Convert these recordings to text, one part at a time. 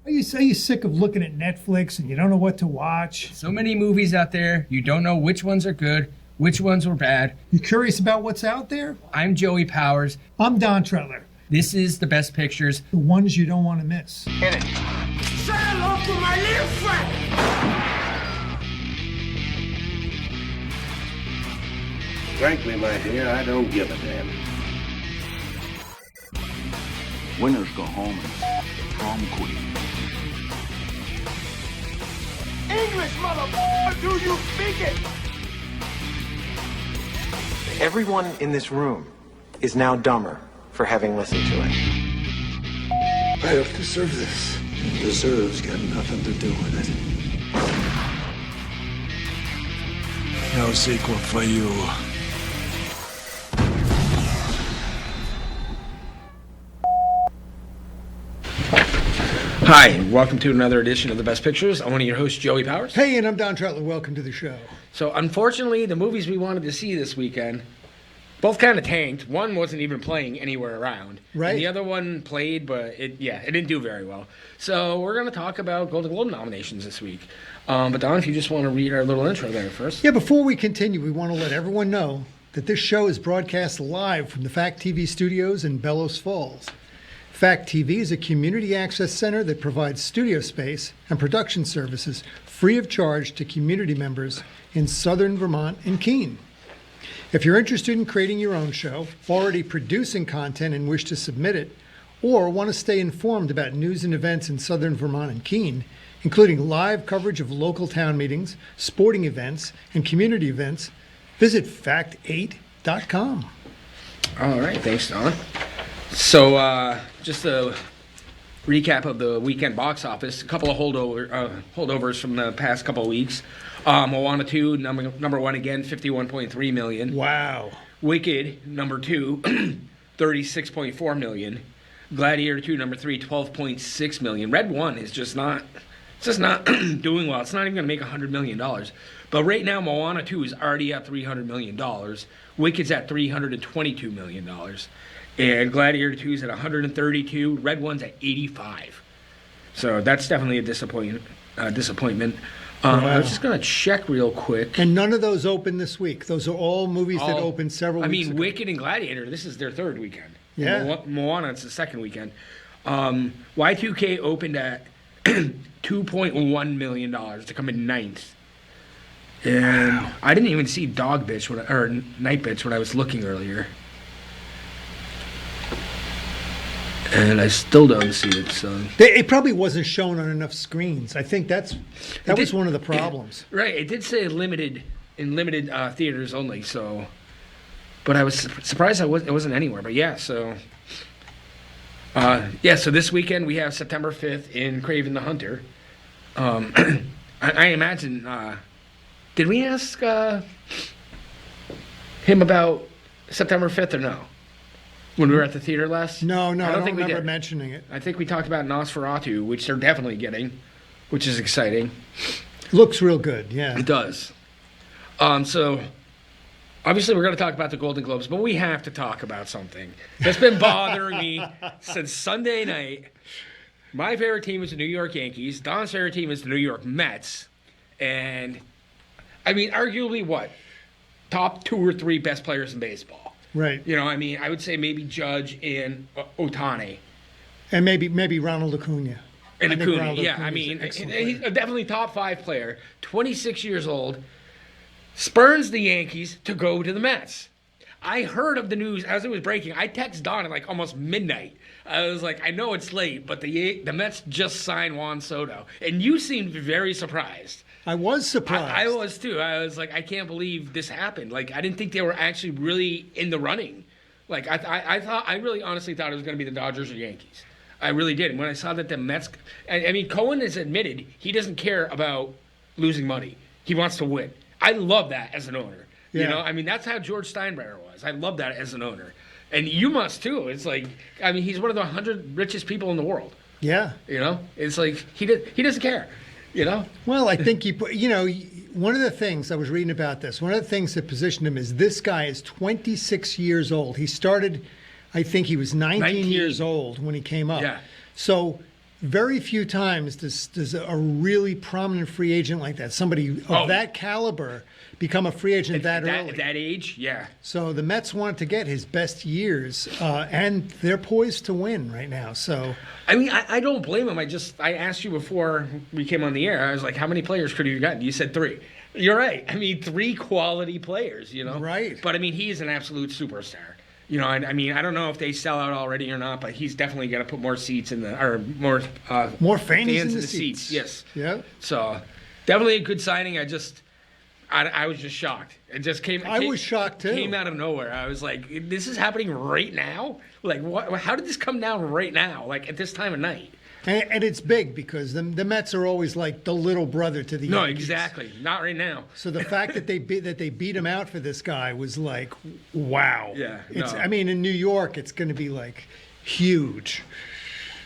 Are you sick of looking at Netflix and you don't know what to watch? So many movies out there, you don't know which ones are good, which ones were bad. You curious about what's out there? I'm Joey Powers. I'm Don Trutler. This is The Best Pictures. The ones you don't want to miss. Hit it. Say hello to my little friend. Frankly, my dear, I don't give a damn. Winners go home and prom queen. English, motherfucker, do you speak it? Everyone in this room is now dumber for having listened to it. I have deserved this. Deserves got nothing to do with it. No sequel for you. Hi, and welcome to another edition of The Best Pictures. I'm one of your hosts, Joey Powers. Hey, and I'm Don Trutler. Welcome to the show. So, unfortunately, the movies we wanted to see this weekend both kind of tanked. One wasn't even playing anywhere around. Right. And the other one played, but it didn't do very well. So, we're going to talk about Golden Globe nominations this week. But Don, if you just want to read our little intro there first. Yeah, before we continue, we want to let everyone know that this show is broadcast live from the Fact TV studios in Bellows Falls. Fact TV is a community access center that provides studio space and production services free of charge to community members in Southern Vermont and Keene. If you're interested in creating your own show, already producing content and wish to submit it, or want to stay informed about news and events in Southern Vermont and Keene, including live coverage of local town meetings, sporting events, and community events, visit fact8.com. All right, thanks, Don. So, just a recap of the weekend box office. A couple of holdovers from the past couple of weeks. Moana 2, number one again, $51.3 million. Wow. Wicked, number 2, $36.4 million. Gladiator 2, number 3, $12.6 million. Red 1 is just not doing well. It's not even going to make $100 million. But right now, Moana 2 is already at $300 million. Wicked's at $322 million. And Gladiator 2 is at 132. Red 1's at 85. So that's definitely a disappointment. Wow. I was just going to check real quick. And none of those open this week. Those are all movies that opened several weeks ago. Wicked and Gladiator, this is their third weekend. Yeah. Moana, it's the second weekend. Y2K opened at $2.1 million to come in ninth. And wow. I didn't even see Night Bitch when I was looking earlier. And I still don't see it, so... It probably wasn't shown on enough screens. I think that was one of the problems. Right, it did say limited theaters only, so... But I was surprised it wasn't anywhere, but yeah, so... So this weekend we have September 5th in Kraven the Hunter. I imagine... did we ask him about September 5th or no? When we were at the theater last? No, I don't think we remember did. mentioning it. I think we talked about Nosferatu, which they're definitely getting, which is exciting. Looks real good, yeah. It does. So, obviously we're going to talk about the Golden Globes, but we have to talk about something that's been bothering me since Sunday night. My favorite team is the New York Yankees. Don's favorite team is the New York Mets. And, I mean, arguably what? Top 2 or 3 best players in baseball. Right. You know, I mean, I would say maybe Judge and Ohtani. And maybe Ronald Acuna. And Acuna, yeah. Acuna's I mean, he's a definitely top 5 player, 26 years old, spurns the Yankees to go to the Mets. I heard of the news as it was breaking. I texted Don at like almost midnight. I was like, I know it's late, but the Mets just signed Juan Soto. And you seemed very surprised. I was surprised. I was too. I was like, I can't believe this happened. Like, I didn't think they were actually really in the running. Like, I really honestly thought it was going to be the Dodgers or Yankees. I really did. And when I saw that the Mets, I mean, Cohen has admitted he doesn't care about losing money. He wants to win. I love that as an owner. Yeah. You know, I mean, that's how George Steinbrenner was. I love that as an owner. And you must too. It's like, I mean, he's one of the 100 richest people in the world. Yeah. You know, it's like he doesn't care. You know? Well, I think one of the things I was reading about this, one of the things that positioned him is this guy is 26 years old. He started, I think he was 19 years old when he came up. Yeah. So very few times does a really prominent free agent like that, somebody of that caliber, become a free agent that early. At that age, yeah. So the Mets wanted to get his best years, and they're poised to win right now. So I mean, I don't blame him. I asked you before we came on the air. I was like, how many players could you have gotten? You said 3. You're right. I mean, 3 quality players, Right. But I mean, he's an absolute superstar. I mean, I don't know if they sell out already or not, but he's definitely going to put more seats more fans in the seats. Yes. Yeah. So definitely a good signing. I was just shocked. It just came. I was shocked too. Came out of nowhere. I was like, "This is happening right now. Like, what? How did this come down right now? Like at this time of night?" And it's big because the Mets are always like the little brother to the No, Yankees. exactly. Not right now. So the fact that they beat him out for this guy was like, wow. Yeah, It's. no. I mean, in New York, it's going to be like huge.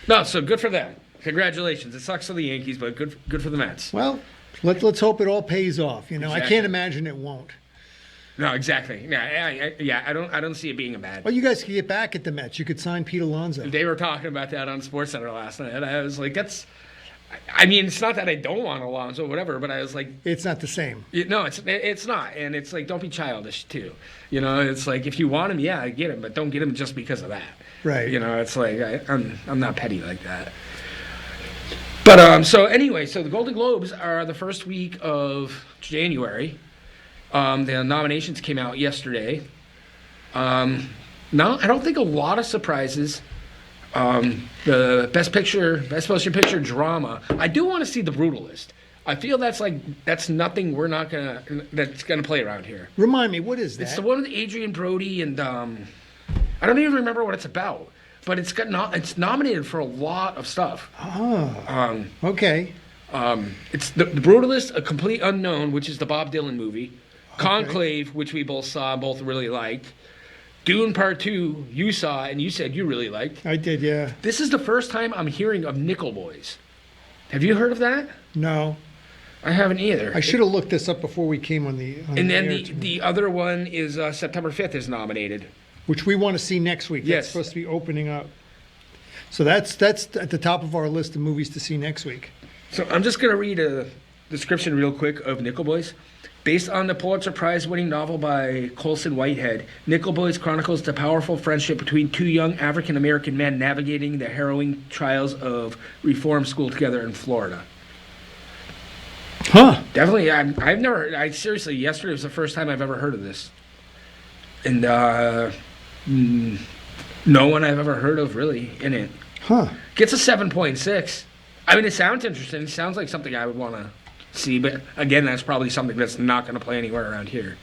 No, so good for them. Congratulations. It sucks for the Yankees, but good for the Mets. Well, let's hope it all pays off. I Exactly. can't imagine it won't. No, exactly. Yeah, I don't see it being a bad. Well, you guys could get back at the Mets. You could sign Pete Alonso. They were talking about that on SportsCenter last night. I was like, I mean, it's not that I don't want Alonso or whatever, but I was like, It's not the same. no, it's not, and it's like, don't be childish too. It's like if you want him, yeah, get him, but don't get him just because of that. Right. It's like I'm not petty like that. But so anyway, so the Golden Globes are the first week of January. The nominations came out yesterday. No, I don't think a lot of surprises. The Best Motion Picture drama. I do want to see The Brutalist. I feel that's nothing that's gonna play around here. Remind me, what is that? It's the one with Adrian Brody and I don't even remember what it's about, but it's nominated for a lot of stuff. Oh. Okay. It's the Brutalist, A Complete Unknown, which is the Bob Dylan movie. Conclave, which we both saw, both really liked. Dune Part 2, you saw, and you said you really liked. I did, yeah. This is the first time I'm hearing of Nickel Boys. Have you heard of that? No. I haven't either. I should have looked this up before we came on the And then air tonight. the other one is September 5th is nominated. Which we want to see next week. Yes. That's supposed to be opening up. So that's at the top of our list of movies to see next week. So I'm just going to read a description real quick of Nickel Boys. Based on the Pulitzer Prize-winning novel by Colson Whitehead, Nickel Boys chronicles the powerful friendship between 2 young African-American men navigating the harrowing trials of reform school together in Florida. Huh. Definitely, seriously, yesterday was the first time I've ever heard of this. And no one I've ever heard of really in it. Huh. Gets a 7.6. I mean, it sounds interesting. It sounds like something I would want to see, but again, that's probably something that's not going to play anywhere around here.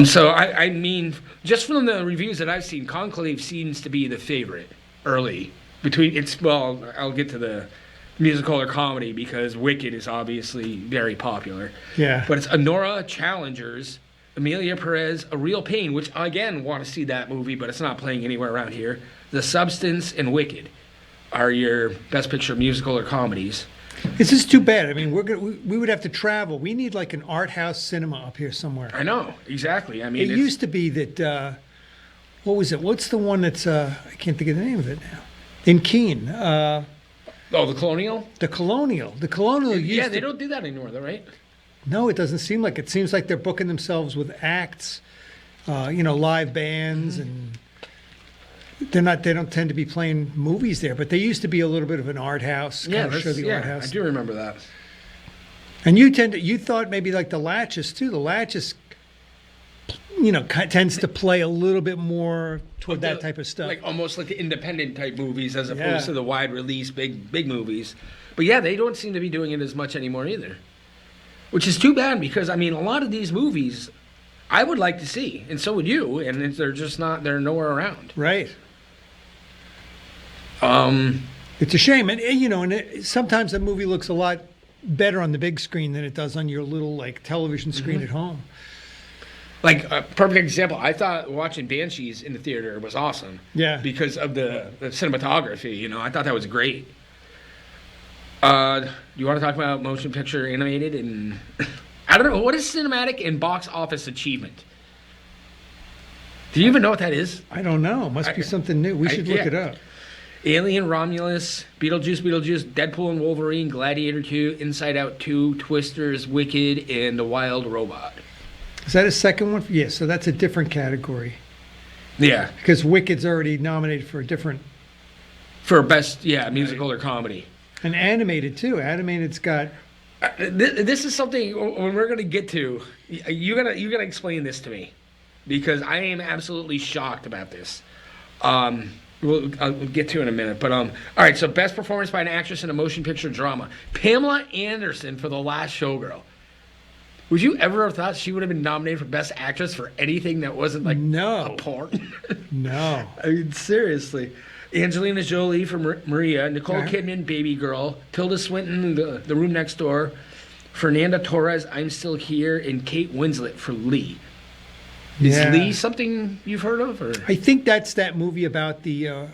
So I mean, just from the reviews that I've seen, Conclave seems to be the favorite early. I'll get to the musical or comedy because Wicked is obviously very popular. Yeah. But it's Honora Challengers, Amelia Perez, A Real Pain, which I again want to see that movie, but it's not playing anywhere around here. The Substance and Wicked are your Best Picture musical or comedies. This is too bad. I mean, we would have to travel. We need like an art house cinema up here somewhere. I know, exactly. I mean, It used to be that, what was it? What's the one that's, I can't think of the name of it now. In Keene. the Colonial? The Colonial. The Colonial used Yeah, to... they don't do that anymore, though, right? No, it doesn't seem like it. Seems like they're booking themselves with acts, live bands, and they don't tend to be playing movies there, but they used to be a little bit of an art house, kind of show the art house. I do remember that. And you thought maybe like the Latches too. The Latches, tends to play a little bit more toward that type of stuff. Like almost like the independent type movies as opposed Yeah. to the wide release big movies. But yeah, they don't seem to be doing it as much anymore either. Which is too bad because I mean a lot of these movies I would like to see, and so would you, and they're nowhere around. Right. It's a shame, and sometimes a movie looks a lot better on the big screen than it does on your little like television screen at home. Like a perfect example, I thought watching Banshees in the theater was awesome. Yeah. Because of the cinematography, I thought that was great. Do you want to talk about motion picture animated and I don't know, what is cinematic and box office achievement? Do you even know what that is? I don't know. Must be something new. We should look it up. Alien, Romulus, Beetlejuice, Deadpool and Wolverine, Gladiator 2, Inside Out 2, Twisters, Wicked, and The Wild Robot. Is that a second one? Yeah, so that's a different category. Yeah. Because Wicked's already nominated for a different... For best, musical or comedy. And animated, too. Animated's got... This is something when we're going to get to, you gotta explain this to me. Because I am absolutely shocked about this. I'll get to it in a minute. But all right, so best performance by an actress in a motion picture drama. Pamela Anderson for The Last Showgirl. Would you ever have thought she would have been nominated for best actress for anything that wasn't like a porn? No. I mean, seriously. Angelina Jolie for Maria, Nicole Kidman, Baby Girl, Tilda Swinton, the Room Next Door, Fernanda Torres, I'm Still Here, and Kate Winslet for Lee. Is Lee something you've heard of? Or? I think that's that movie about the, I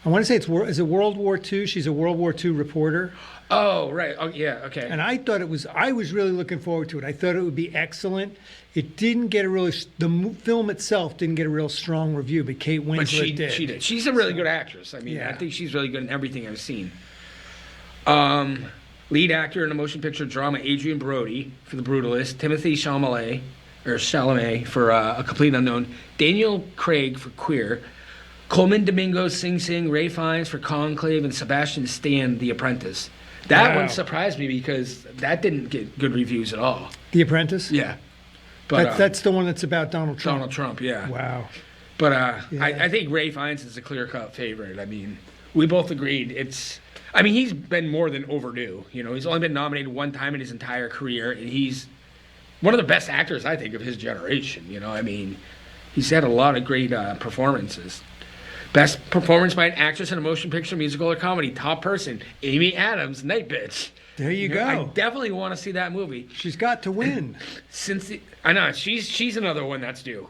want to say is it World War II? She's a World War II reporter. Oh, right. Oh, yeah, okay. And I was really looking forward to it. I thought it would be excellent. It didn't get the film itself didn't get a real strong review, but Kate Winslet did. She did. She's a really good actress. I mean, I think she's really good in everything I've seen. Lead actor in a motion picture drama, Adrian Brody for The Brutalist, Timothy Chalamet for A Complete Unknown, Daniel Craig for Queer, Coleman Domingo, Sing Sing, Ray Fiennes for Conclave, and Sebastian Stan, The Apprentice. That one surprised me because that didn't get good reviews at all. The Apprentice? Yeah. But that's the one that's about Donald Trump. Donald Trump, yeah. Wow. But I think Ray Fiennes is a clear-cut favorite. I mean, we both agreed. He's been more than overdue. You know, he's only been nominated one time in his entire career, and he's one of the best actors, I think, of his generation. You know, I mean, he's had a lot of great performances. Best performance by an actress in a motion picture, musical, or comedy. Top person, Amy Adams, Night Bitch. There you go. I definitely want to see that movie. She's got to win. I know she's another one that's due.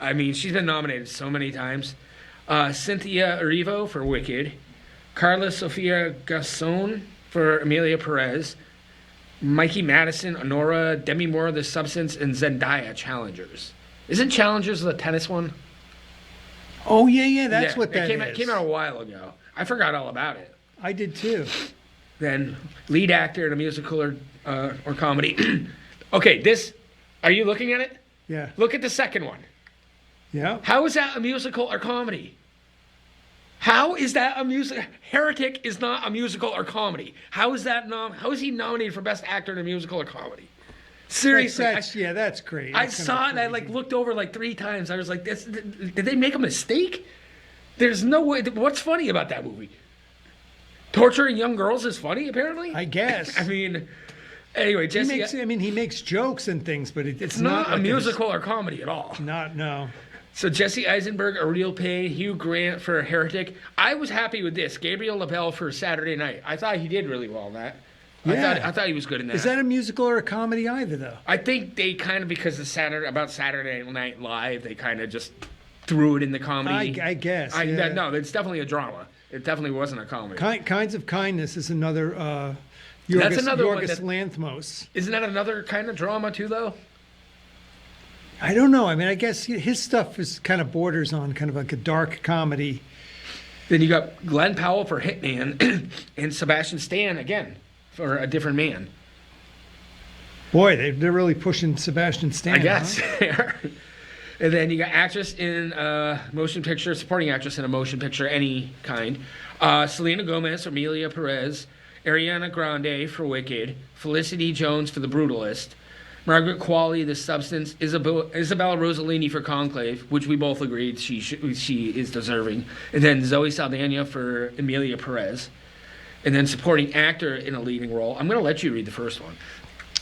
I mean, she's been nominated so many times. Cynthia Erivo for Wicked, Carla Sofia Gasson for Amelia Perez, Mikey Madison, Honora, Demi Moore, The Substance, and Zendaya Challengers. Isn't Challengers the tennis one? Oh yeah, that's what that is. It came out a while ago. I forgot all about it. I did too. Then lead actor in a musical or comedy. Okay, are you looking at it? Yeah. Look at the second one. Yeah. How is that a musical or comedy? How is that a musical? Heretic is not a musical or comedy. How is that how is he nominated for best actor in a musical or comedy? Seriously, that's great. I saw it. I looked over 3 times. I was like, did they make a mistake? There's no way. What's funny about that movie? Torturing young girls is funny, apparently. I guess. I mean, anyway, Jesse. He makes jokes and things, but it's not like a musical or comedy at all. No. So Jesse Eisenberg, A Real Pain, Hugh Grant for Heretic. I was happy with this. Gabriel LaBelle for Saturday Night. I thought he did really well in that. Yeah. I thought he was good in that. Is that a musical or a comedy either, though? I think they kind of, because of Saturday Night Live, they kind of just threw it in the comedy. I guess. No, it's definitely a drama. It definitely wasn't a comedy. Kinds of Kindness is another That's another one Yorgos Lanthimos. Isn't that another kind of drama too, though? I don't know. I mean, I guess his stuff is kind of borders on kind of like a dark comedy. Then you got Glenn Powell for Hitman and Sebastian Stan again for A Different Man. Boy, they're really pushing Sebastian Stan. I guess. Huh? And then you got actress in a motion picture, supporting actress in a motion picture, any kind. Selena Gomez, Amelia Perez, Ariana Grande for Wicked, Felicity Jones for The Brutalist, Margaret Qualley, The Substance, Isabella Rossellini for Conclave, which we both agreed she is deserving, and then Zoe Saldana for Amelia Perez, and then supporting actor in a leading role. I'm going to let you read the first one.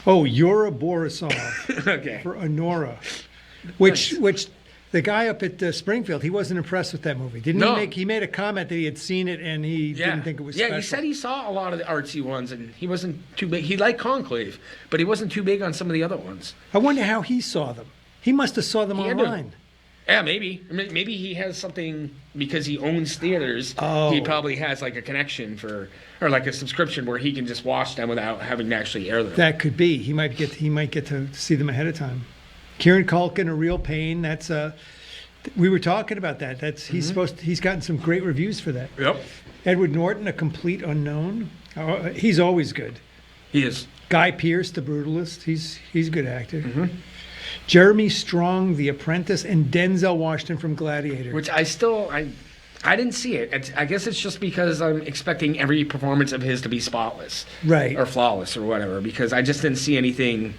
Oh, Yura Borisov Okay. for Honora, which the guy up at Springfield, he wasn't impressed with that movie, didn't he? He made a comment that he had seen it and he didn't think it was special. Yeah, he said he saw a lot of the artsy ones and he wasn't too big. He liked Conclave, but he wasn't too big on some of the other ones. I wonder how he saw them. He must have saw them online. Yeah, maybe. Maybe he has something because he owns theaters. Oh. He probably has like a connection or like a subscription where he can just watch them without having to actually air them. That could be. He might get to see them ahead of time. Kieran Culkin, A Real Pain. That's We were talking about that. He's gotten some great reviews for that. Yep. Edward Norton, A Complete Unknown. He's always good. He is. Guy Pearce, The Brutalist. He's a good actor. Mm-hmm. Jeremy Strong, The Apprentice, and Denzel Washington from Gladiator. Which I didn't see it. I guess it's just because I'm expecting every performance of his to be spotless. Right. Or flawless or whatever, because I just didn't see anything.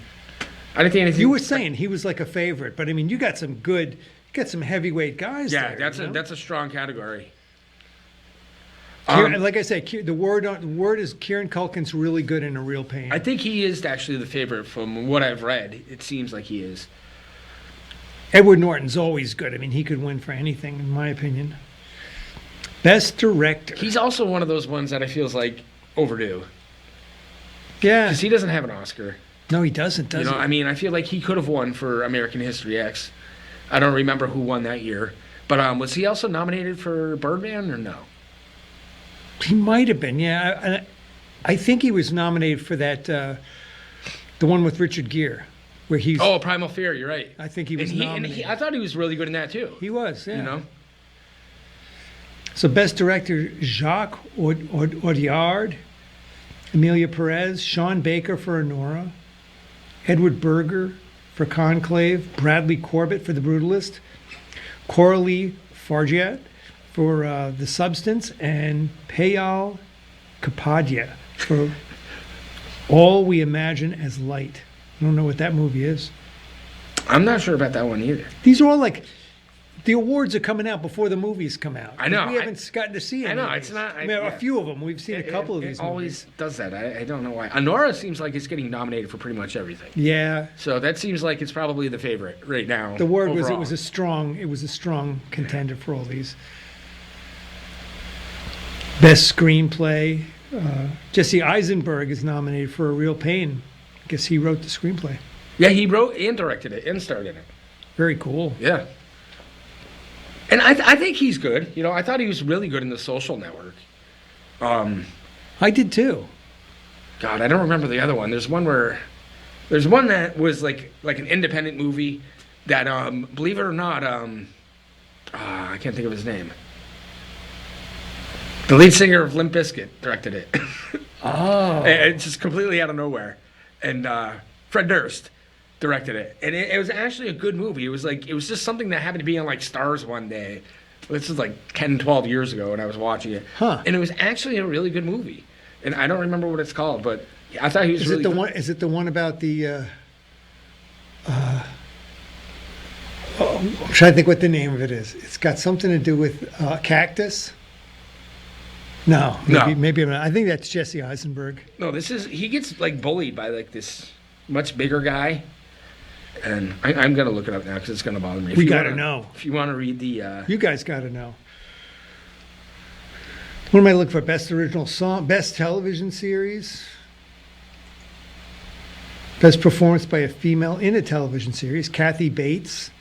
I didn't see anything. You were saying he was like a favorite, but I mean, you got some heavyweight guys Yeah, there. that's a strong category. Like I said, the word is Kieran Culkin's really good in A Real Pain. I think he is actually the favorite from what I've read. It seems like he is. Edward Norton's always good. I mean, he could win for anything, in my opinion. Best Director. He's also one of those ones that I feel is like overdue. Yeah. Because he doesn't have an Oscar. No, he doesn't, does he? I mean, I feel like he could have won for American History X. I don't remember who won that year. But was he also nominated for Birdman or no? He might have been, yeah. I think he was nominated for that, the one with Richard Gere, where he's... Oh, Primal Fear, you're right. I think he was nominated. I thought he was really good in that, too. He was, yeah. You know? So Best Director, Jacques Audiard, Amelia Perez, Sean Baker for Honora, Edward Berger for Conclave, Bradley Corbett for The Brutalist, Coralie Fargiat for The Substance, and Payal Kapadia for All We Imagine as Light. I don't know what that movie is. I'm not sure about that one either. These are all like, the awards are coming out before the movies come out. I know. We haven't gotten to see any. I know, of it's these. not... I mean, a few of them. We've seen a couple of these It always movies. does that. I don't know why. Honora seems like it's getting nominated for pretty much everything. Yeah. So that seems like it's probably the favorite right now. The word was overall. it was a strong contender for all these. Best Screenplay. Jesse Eisenberg is nominated for A Real Pain. I guess he wrote the screenplay. Yeah, he wrote and directed it and starred in it. Very cool. Yeah. And I think he's good. I thought he was really good in The Social Network. I did too. God, I don't remember the other one. There's one that was like an independent movie that, believe it or not, I can't think of his name. The lead singer of Limp Bizkit directed it. Oh. It's just completely out of nowhere. And Fred Durst directed it. And it was actually a good movie. It was just something that happened to be on like Stars one day. This was like 10, 12 years ago when I was watching it. Huh. And it was actually a really good movie. And I don't remember what it's called, but I thought he was really good. Is it the one about the I'm trying to think what the name of it is. It's got something to do with cactus. No. Maybe I'm not. I think that's Jesse Eisenberg. No, he gets like bullied by like this much bigger guy. And I'm going to look it up now because it's going to bother me. We got to know. If you want to read the... You guys got to know. What am I looking for? Best original song? Best television series? Best performance by a female in a television series? Kathy Bates.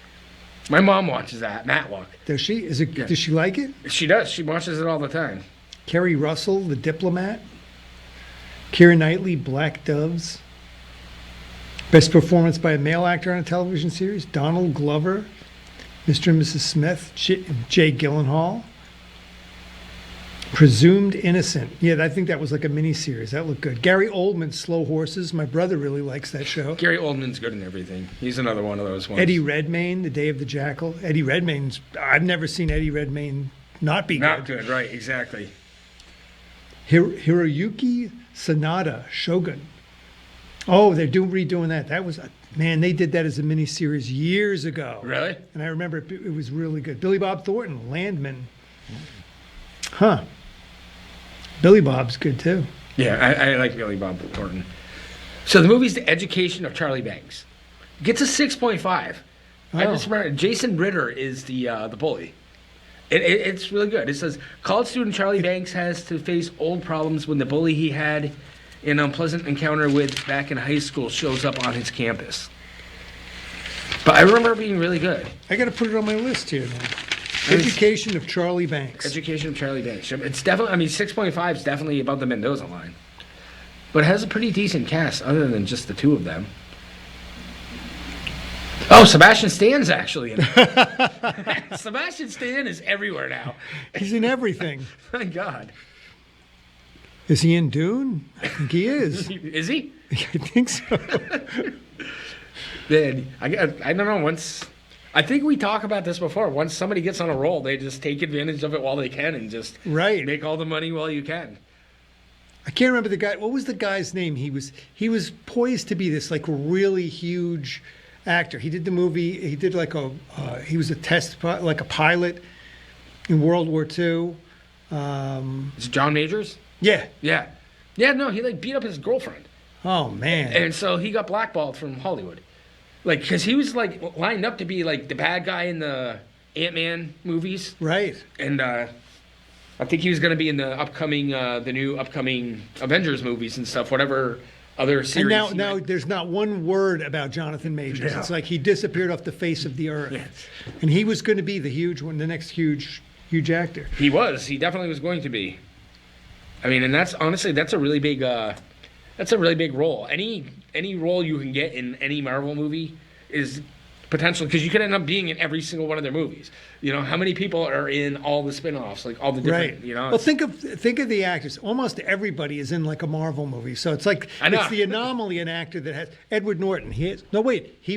My mom watches that, Matlock. Does she? Yeah. Does she like it? She does. She watches it all the time. Kerry Russell, The Diplomat. Keira Knightley, Black Doves. Best performance by a male actor on a television series? Donald Glover, Mr. and Mrs. Smith, Jay Gyllenhaal. Presumed Innocent. Yeah, I think that was like a mini-series. That looked good. Gary Oldman's Slow Horses. My brother really likes that show. Gary Oldman's good in everything. He's another one of those ones. Eddie Redmayne, The Day of the Jackal. Eddie Redmayne's... I've never seen Eddie Redmayne not be good. Not good, right, exactly. Hiroyuki Sanada, Shogun. Oh, they're redoing that. That was... Man, they did that as a mini-series years ago. Really? And I remember it was really good. Billy Bob Thornton, Landman. Huh. Billy Bob's good, too. Yeah, I like Billy Bob Thornton. So the movie's The Education of Charlie Banks. Gets a 6.5. I just remember Jason Ritter is the bully. It's really good. It says, college student Charlie Banks has to face old problems when the bully he had an unpleasant encounter with back in high school shows up on his campus. But I remember it being really good. I got to put it on my list here now. Education of Charlie Banks. Education of Charlie Banks. It's definitely, 6.5 is definitely above the Mendoza line. But it has a pretty decent cast other than just the two of them. Oh, Sebastian Stan's actually in it. Sebastian Stan is everywhere now. He's in everything. My God. Is he in Dune? I think he is. Is he? I think so. Then I don't know. Once I think we talked about this before. Once somebody gets on a roll, they just take advantage of it while they can and just Right. make all the money while you can. I can't remember the guy. What was the guy's name? He was poised to be this like really huge actor. He did the movie. He did like he was like a pilot in World War II. Is it John Majors? Yeah. Yeah. Yeah, no, he like beat up his girlfriend. Oh man. And so he got blackballed from Hollywood. Like, because he was like lined up to be like the bad guy in the Ant-Man movies. Right. And I think he was going to be in the new upcoming Avengers movies and stuff, whatever other series. And now there's not one word about Jonathan Majors. Yeah. It's like he disappeared off the face of the earth. Yes. And he was going to be the huge one, the next huge actor. He was. He definitely was going to be. I mean, and that's honestly that's a really big role. Any role you can get in any Marvel movie is potential because you could end up being in every single one of their movies. You know, how many people are in all the spin-offs, like all the different, Right. you know? Well, think of the actors. Almost everybody is in like a Marvel movie. So it's like I know. it's the anomaly an actor that has Edward Norton. He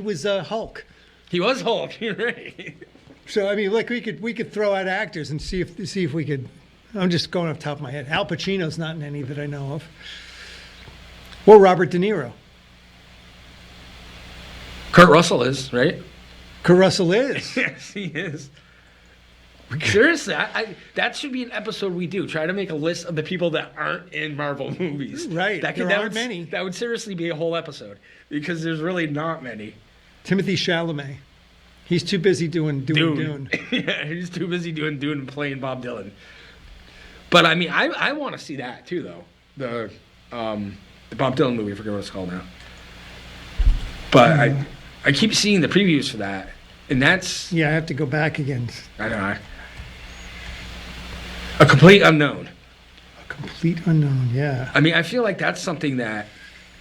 was Hulk. He was Hulk, you're right. So I mean, like we could throw out actors and see if we could. I'm just going off the top of my head. Al Pacino's not in any that I know of. Or Robert De Niro. Kurt Russell is, right? Kurt Russell is. Yes, he is. Seriously, that should be an episode we do. Try to make a list of the people that aren't in Marvel movies. Right, there aren't many. That would seriously be a whole episode because there's really not many. Timothy Chalamet. He's too busy doing Dune. Yeah, he's too busy doing Dune and playing Bob Dylan. But I mean, I want to see that too, though. The Bob Dylan movie, I forget what it's called now. But I keep seeing the previews for that, and that's Yeah, I have to go back again. I don't know. A complete unknown. A complete unknown, yeah. I mean, I feel like that's something that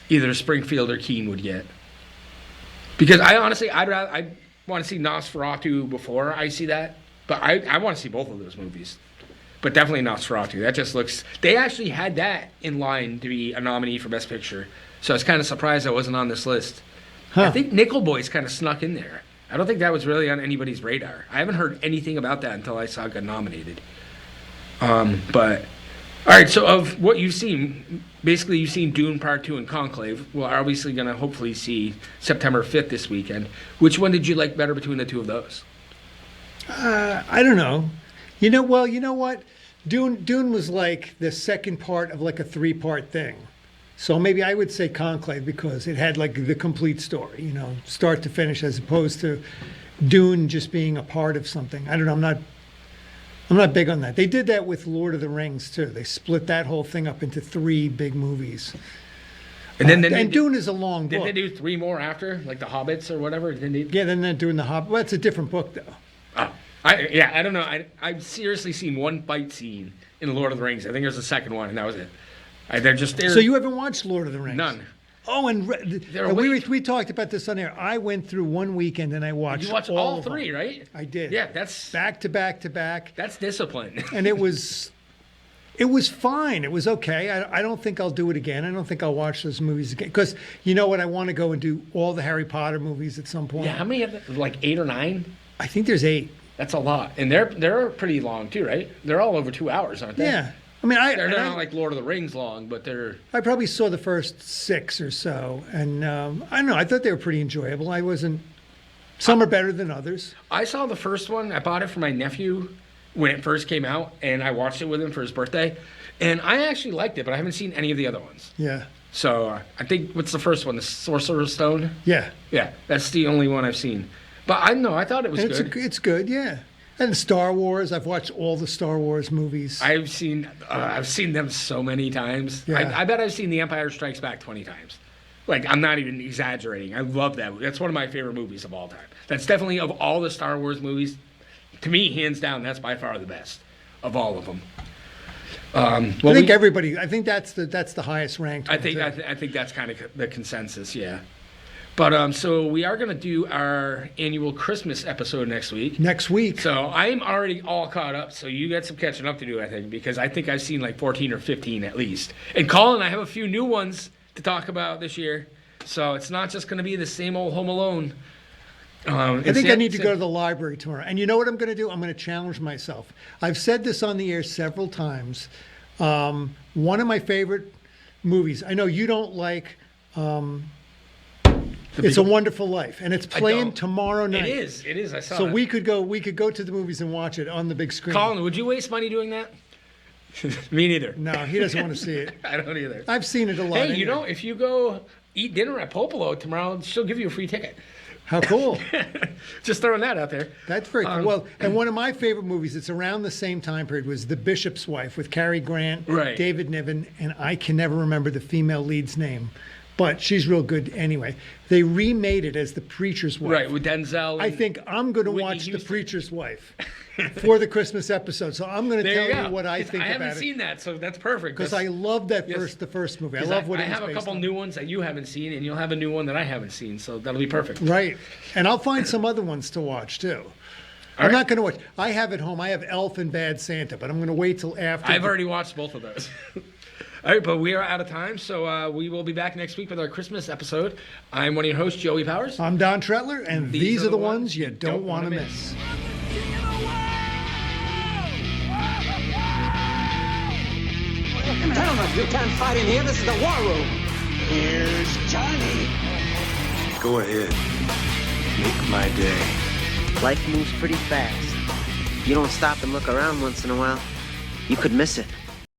either Springfield or Keene would get. Because I honestly, I want to see Nosferatu before I see that. But I want to see both of those movies. But definitely Nosferatu. That just looks... They actually had that in line to be a nominee for Best Picture. So I was kind of surprised that wasn't on this list. Huh. I think Nickel Boys kind of snuck in there. I don't think that was really on anybody's radar. I haven't heard anything about that until I saw it got nominated. But... All right, so of what you've seen, basically you've seen Dune Part 2 and Conclave. We're obviously going to hopefully see September 5th this weekend. Which one did you like better between the two of those? I don't know. You know what? Dune was like the second part of like a 3-part thing. So maybe I would say Conclave because it had like the complete story, you know, start to finish, as opposed to Dune just being a part of something. I don't know. I'm not big on that. They did that with Lord of the Rings too. They split that whole thing up into 3 big movies. And then Dune is a long book. Did they do 3 more after, like the Hobbits or whatever? Yeah, then they're doing the Hobbit. Well, it's a different book though. Oh, I don't know. I've seriously seen one fight scene in Lord of the Rings. I think there's a second one, and that was it. So you haven't watched Lord of the Rings? None. Oh, and They're we talked about this on air. I went through one weekend and I watched. You watched all 3, right? I did. Yeah, that's back to back to back. That's discipline. And it was fine. It was okay. I don't think I'll do it again. I don't think I'll watch those movies again because you know what? I want to go and do all the Harry Potter movies at some point. Yeah, how many have there? Like 8 or 9? I think there's 8. That's a lot, and they're pretty long too, right? They're all over 2 hours, aren't they? Yeah. I mean, they're not like Lord of the Rings long, but they're. I probably saw the first 6 or so, and I don't know. I thought they were pretty enjoyable. I wasn't. Some are better than others. I saw the first one. I bought it for my nephew when it first came out, and I watched it with him for his birthday, and I actually liked it, but I haven't seen any of the other ones. Yeah. So I think what's the first one? The Sorcerer's Stone. Yeah. Yeah, that's the only one I've seen. But I thought it was good. It's good, yeah. And Star Wars, I've watched all the Star Wars movies. I've seen them so many times. Yeah. I bet I've seen The Empire Strikes Back 20 times. Like, I'm not even exaggerating. I love that. That's one of my favorite movies of all time. That's definitely, of all the Star Wars movies, to me, hands down, that's by far the best of all of them. I think that's the highest ranked. I think that's kind of the consensus, yeah. But so we are going to do our annual Christmas episode next week. Next week. So I'm already all caught up. So you got some catching up to do, I think, because I think I've seen like 14 or 15 at least. And Colin, I have a few new ones to talk about this year. So it's not just going to be the same old Home Alone. I think I need to go to the library tomorrow. And you know what I'm going to do? I'm going to challenge myself. I've said this on the air several times. One of my favorite movies, I know you don't like It's a Wonderful Life, and it's playing tomorrow night. It is. I saw So that. we could go to the movies and watch it on the big screen. Colin, would you waste money doing that? Me neither. No, he doesn't want to see it. I don't either. I've seen it a lot. Hey, anyway. you know, if you go eat dinner at Popolo tomorrow, she'll give you a free ticket. How cool. Just throwing that out there. That's very cool. Well, and one of my favorite movies, it's around the same time period, was The Bishop's Wife with Cary Grant, Right. David Niven, and I can never remember the female lead's name, but she's real good anyway. They remade it as The Preacher's Wife. Right, with Denzel. I think I'm going to Whitney watch The Houston. Preacher's Wife for the Christmas episode. So I'm going to There tell you what I 'Cause think I about it. haven't seen that, so that's perfect. Because I love that Yes. the first movie. I 'Cause love what I it was have a based couple on. new ones that you haven't seen, and you'll have a new one that I haven't seen, so that'll be perfect. Right. And I'll find some other ones to watch, too. I'm right. not going to watch. I have at home, I have Elf and Bad Santa, but I'm going to wait till after. I've already watched both of those. All right, but we are out of time, so we will be back next week with our Christmas episode. I'm one of your hosts, Joey Powers. I'm Don Tretler, and these are the ones you don't want to miss. Gentlemen, you can't fight in here. This is the war room. Here's Johnny. Go ahead. Make my day. Life moves pretty fast. You don't stop and look around once in a while, you could miss it.